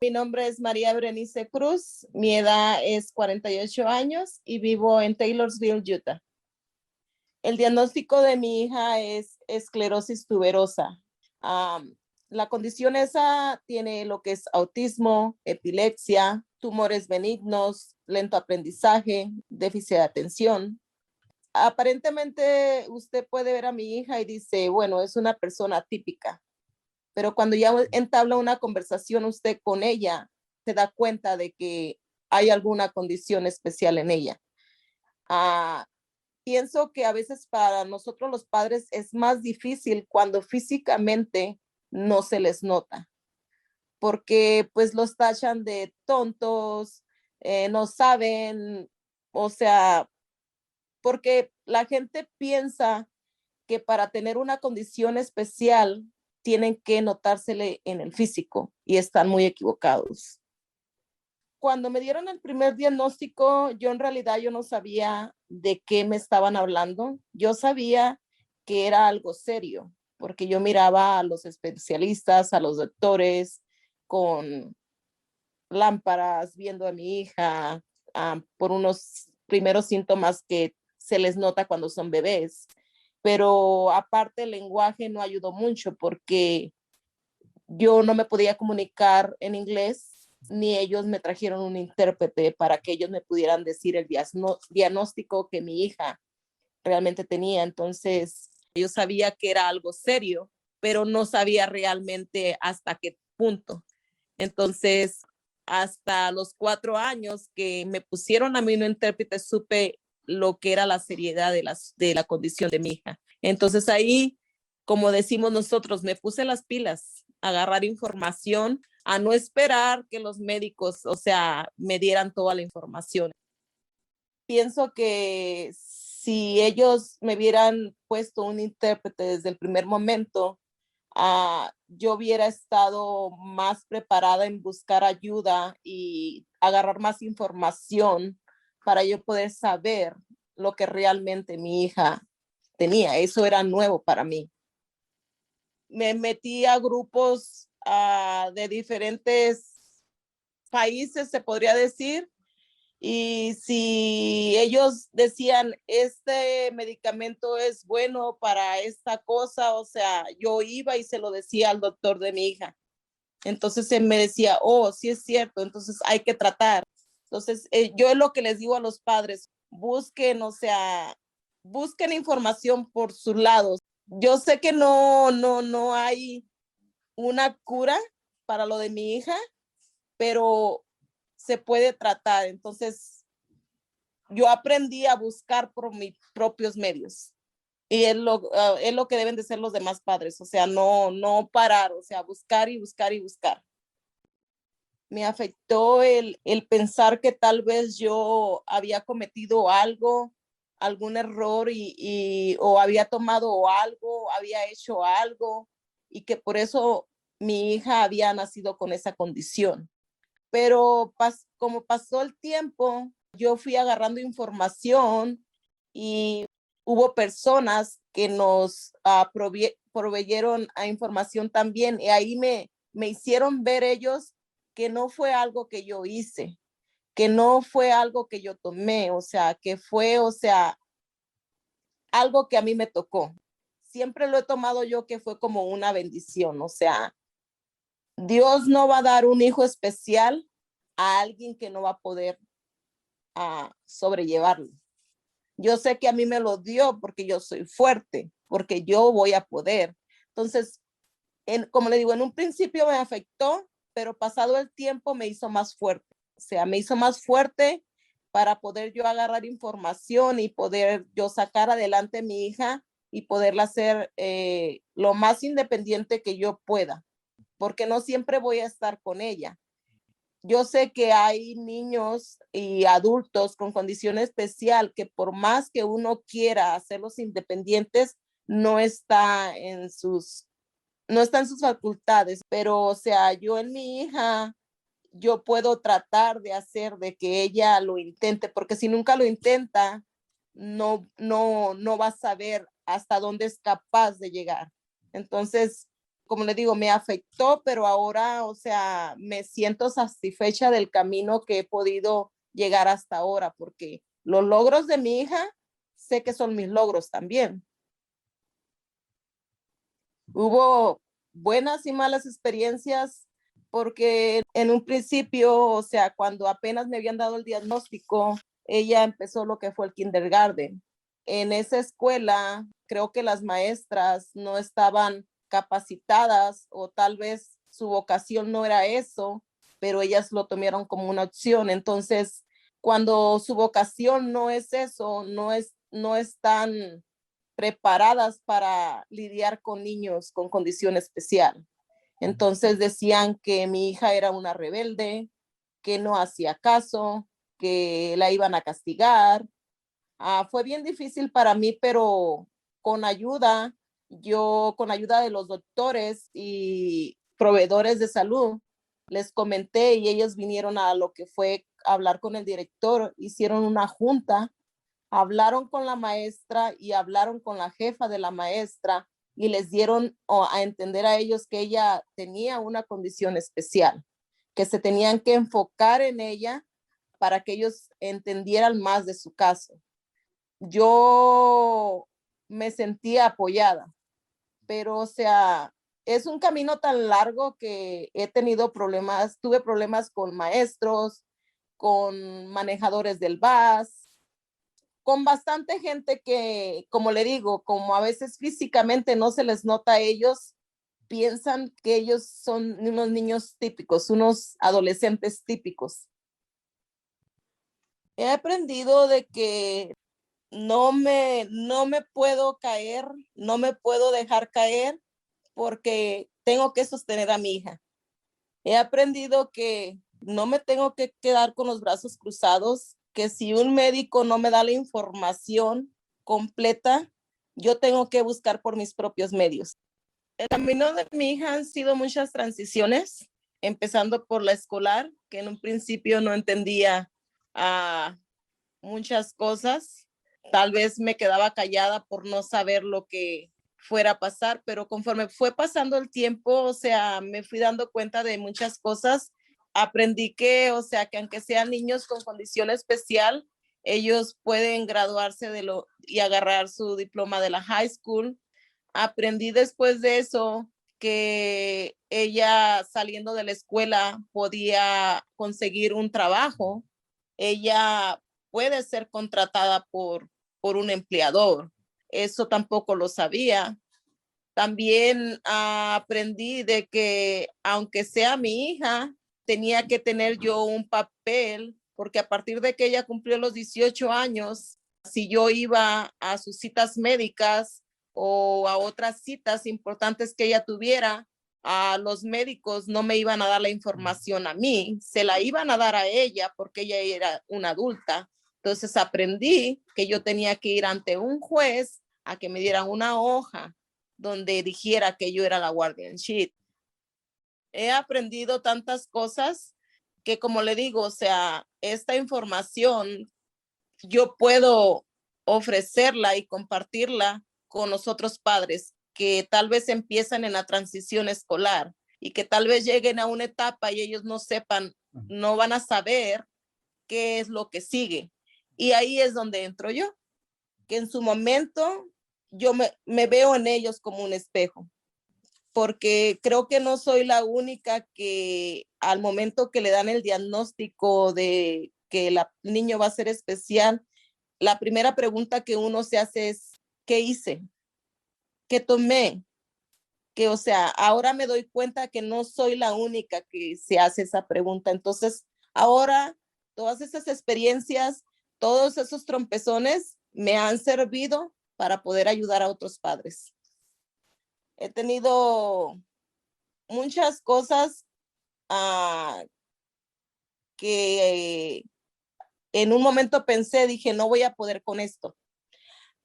Mi nombre es María Berenice Cruz, mi edad es 48 años y vivo en Taylorsville, Utah. El diagnóstico de mi hija es esclerosis tuberosa. La condición esa tiene lo que es autismo, epilepsia, tumores benignos, lento aprendizaje, déficit de atención. Aparentemente usted puede ver a mi hija y dice, bueno, es una persona típica, pero cuando ya entabla una conversación usted con ella, se da cuenta de que hay alguna condición especial en ella. Pienso que a veces para nosotros los padres es más difícil cuando físicamente no se les nota, porque pues los tachan de tontos, no saben, o sea, porque la gente piensa que para tener una condición especial tienen que notársele en el físico y están muy equivocados. Cuando me dieron el primer diagnóstico, yo en realidad yo no sabía de qué me estaban hablando. Yo sabía que era algo serio, porque yo miraba a los especialistas, a los doctores con lámparas, viendo a mi hija por unos primeros síntomas que se les nota cuando son bebés. Pero aparte el lenguaje no ayudó mucho porque yo no me podía comunicar en inglés, ni ellos me trajeron un intérprete para que ellos me pudieran decir el diagnóstico que mi hija realmente tenía. Entonces, yo sabía que era algo serio, pero no sabía realmente hasta qué punto. Entonces, hasta los 4 años que me pusieron a mí un intérprete, supe lo que era la seriedad de la condición de mi hija. Entonces ahí, como decimos nosotros, me puse las pilas, a agarrar información, a no esperar que los médicos, o sea, me dieran toda la información. Pienso que si ellos me hubieran puesto un intérprete desde el primer momento, yo hubiera estado más preparada en buscar ayuda y agarrar más información para yo poder saber lo que realmente mi hija tenía. Eso era nuevo para mí. Me metí a grupos de diferentes países, se podría decir, y si ellos decían, este medicamento es bueno para esta cosa, o sea, yo iba y se lo decía al doctor de mi hija. Entonces él me decía, oh, sí es cierto, entonces hay que tratar. Entonces, yo es lo que les digo a los padres, busquen, o sea, busquen información por sus lados. Yo sé que no hay una cura para lo de mi hija, pero se puede tratar. Entonces, yo aprendí a buscar por mis propios medios. Y es lo que deben de ser los demás padres, o sea, no parar, o sea, buscar y buscar y buscar. Me afectó el pensar que tal vez yo había cometido algo, algún error o había tomado algo, había hecho algo y que por eso mi hija había nacido con esa condición. Pero como pasó el tiempo, yo fui agarrando información y hubo personas que nos proveyeron a información también y ahí me hicieron ver ellos que no fue algo que yo hice, que no fue algo que yo tomé, o sea, que fue, o sea, algo que a mí me tocó. Siempre lo he tomado yo que fue como una bendición, o sea, Dios no va a dar un hijo especial a alguien que no va a poder sobrellevarlo. Yo sé que a mí me lo dio porque yo soy fuerte, porque yo voy a poder. Entonces, como le digo, en un principio me afectó, pero pasado el tiempo me hizo más fuerte. O sea, me hizo más fuerte para poder yo agarrar información y poder yo sacar adelante a mi hija y poderla hacer lo más independiente que yo pueda, porque no siempre voy a estar con ella. Yo sé que hay niños y adultos con condición especial que por más que uno quiera hacerlos independientes, no está en sus facultades, pero o sea, yo en mi hija, yo puedo tratar de hacer de que ella lo intente, porque si nunca lo intenta, no va a saber hasta dónde es capaz de llegar. Entonces, como le digo, me afectó, pero ahora, o sea, me siento satisfecha del camino que he podido llegar hasta ahora, porque los logros de mi hija, sé que son mis logros también. Hubo buenas y malas experiencias, porque en un principio, o sea, cuando apenas me habían dado el diagnóstico, ella empezó lo que fue el kindergarten. En esa escuela, creo que las maestras no estaban capacitadas o tal vez su vocación no era eso, pero ellas lo tomaron como una opción. Entonces, cuando su vocación no es eso, no están preparadas para lidiar con niños con condición especial. Entonces decían que mi hija era una rebelde, que no hacía caso, que la iban a castigar. Fue bien difícil para mí, pero con ayuda, con ayuda de los doctores y proveedores de salud, les comenté y ellos vinieron a lo que fue hablar con el director, hicieron una junta, hablaron con la maestra y hablaron con la jefa de la maestra y les dieron a entender a ellos que ella tenía una condición especial, que se tenían que enfocar en ella para que ellos entendieran más de su caso. Yo me sentía apoyada, pero o sea, es un camino tan largo que he tenido problemas, tuve problemas con maestros, con manejadores del bus, con bastante gente que, como le digo, como a veces físicamente no se les nota a ellos, piensan que ellos son unos niños típicos, unos adolescentes típicos. He aprendido de que no me puedo caer, no me puedo dejar caer porque tengo que sostener a mi hija. He aprendido que no me tengo que quedar con los brazos cruzados, que si un médico no me da la información completa, yo tengo que buscar por mis propios medios. El camino de mi hija han sido muchas transiciones, empezando por la escolar, que en un principio no entendía muchas cosas. Tal vez me quedaba callada por no saber lo que fuera a pasar, pero conforme fue pasando el tiempo, o sea, me fui dando cuenta de muchas cosas. Aprendí que, o sea, que aunque sean niños con condición especial, ellos pueden graduarse y agarrar su diploma de la high school. Aprendí después de eso que ella saliendo de la escuela podía conseguir un trabajo. Ella puede ser contratada por un empleador. Eso tampoco lo sabía. También aprendí de que aunque sea mi hija, tenía que tener yo un papel, porque a partir de que ella cumplió los 18 años, si yo iba a sus citas médicas o a otras citas importantes que ella tuviera, a los médicos no me iban a dar la información a mí, se la iban a dar a ella porque ella era una adulta. Entonces aprendí que yo tenía que ir ante un juez a que me dieran una hoja donde dijera que yo era la guardian sheet. He aprendido tantas cosas que, como le digo, o sea, esta información yo puedo ofrecerla y compartirla con los otros padres que tal vez empiezan en la transición escolar y que tal vez lleguen a una etapa y ellos no sepan, no van a saber qué es lo que sigue. Y ahí es donde entro yo, que en su momento yo me veo en ellos como un espejo, porque creo que no soy la única que al momento que le dan el diagnóstico de que el niño va a ser especial, la primera pregunta que uno se hace es, ¿qué hice? ¿Qué tomé? Que, o sea, ahora me doy cuenta que no soy la única que se hace esa pregunta. Entonces, ahora todas esas experiencias, todos esos trompezones me han servido para poder ayudar a otros padres. He tenido muchas cosas que en un momento pensé, dije, no voy a poder con esto.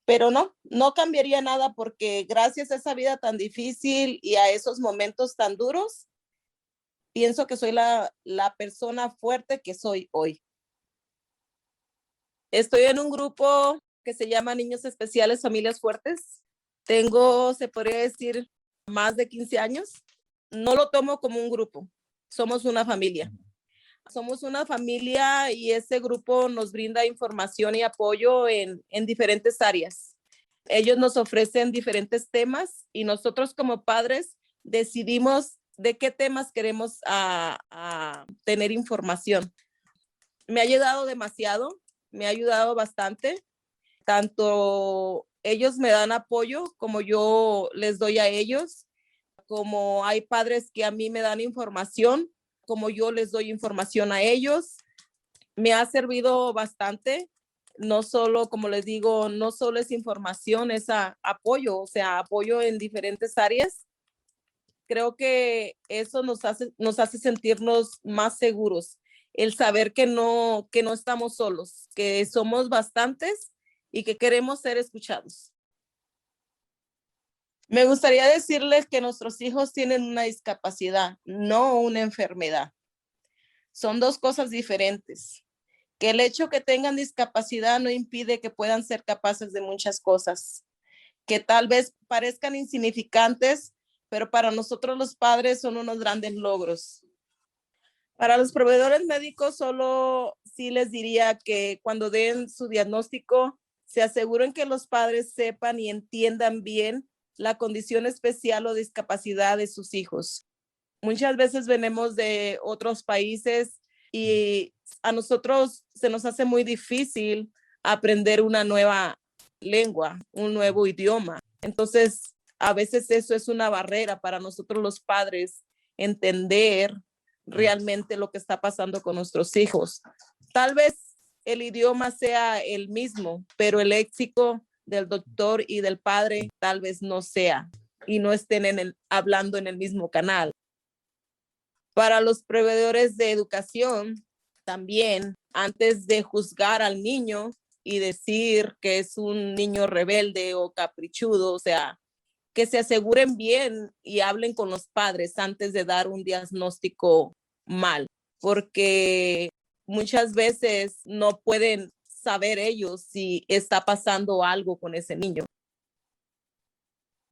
Pero no cambiaría nada porque gracias a esa vida tan difícil y a esos momentos tan duros, pienso que soy la persona fuerte que soy hoy. Estoy en un grupo que se llama Niños Especiales, Familias Fuertes. Tengo, se podría decir, más de 15 años. No lo tomo como un grupo, somos una familia. Somos una familia y ese grupo nos brinda información y apoyo en diferentes áreas. Ellos nos ofrecen diferentes temas y nosotros como padres decidimos de qué temas queremos a tener información. Me ha ayudado demasiado, me ha ayudado bastante. Tanto ellos me dan apoyo como yo les doy a ellos, como hay padres que a mí me dan información, como yo les doy información a ellos. Me ha servido bastante. No solo, como les digo, no solo es información, es apoyo, o sea, apoyo en diferentes áreas. Creo que eso nos hace sentirnos más seguros, el saber que no estamos solos, que somos bastantes y que queremos ser escuchados. Me gustaría decirles que nuestros hijos tienen una discapacidad, no una enfermedad. Son dos cosas diferentes. Que el hecho que tengan discapacidad no impide que puedan ser capaces de muchas cosas, que tal vez parezcan insignificantes, pero para nosotros los padres son unos grandes logros. Para los proveedores médicos, solo sí les diría que cuando den su diagnóstico, se aseguren que los padres sepan y entiendan bien la condición especial o discapacidad de sus hijos. Muchas veces venimos de otros países y a nosotros se nos hace muy difícil aprender una nueva lengua, un nuevo idioma. Entonces, a veces eso es una barrera para nosotros los padres entender realmente lo que está pasando con nuestros hijos. Tal vez el idioma sea el mismo, pero el léxico del doctor y del padre tal vez no sea y no estén hablando en el mismo canal. Para los proveedores de educación, también, antes de juzgar al niño y decir que es un niño rebelde o caprichudo, o sea, que se aseguren bien y hablen con los padres antes de dar un diagnóstico mal, porque muchas veces no pueden saber ellos si está pasando algo con ese niño.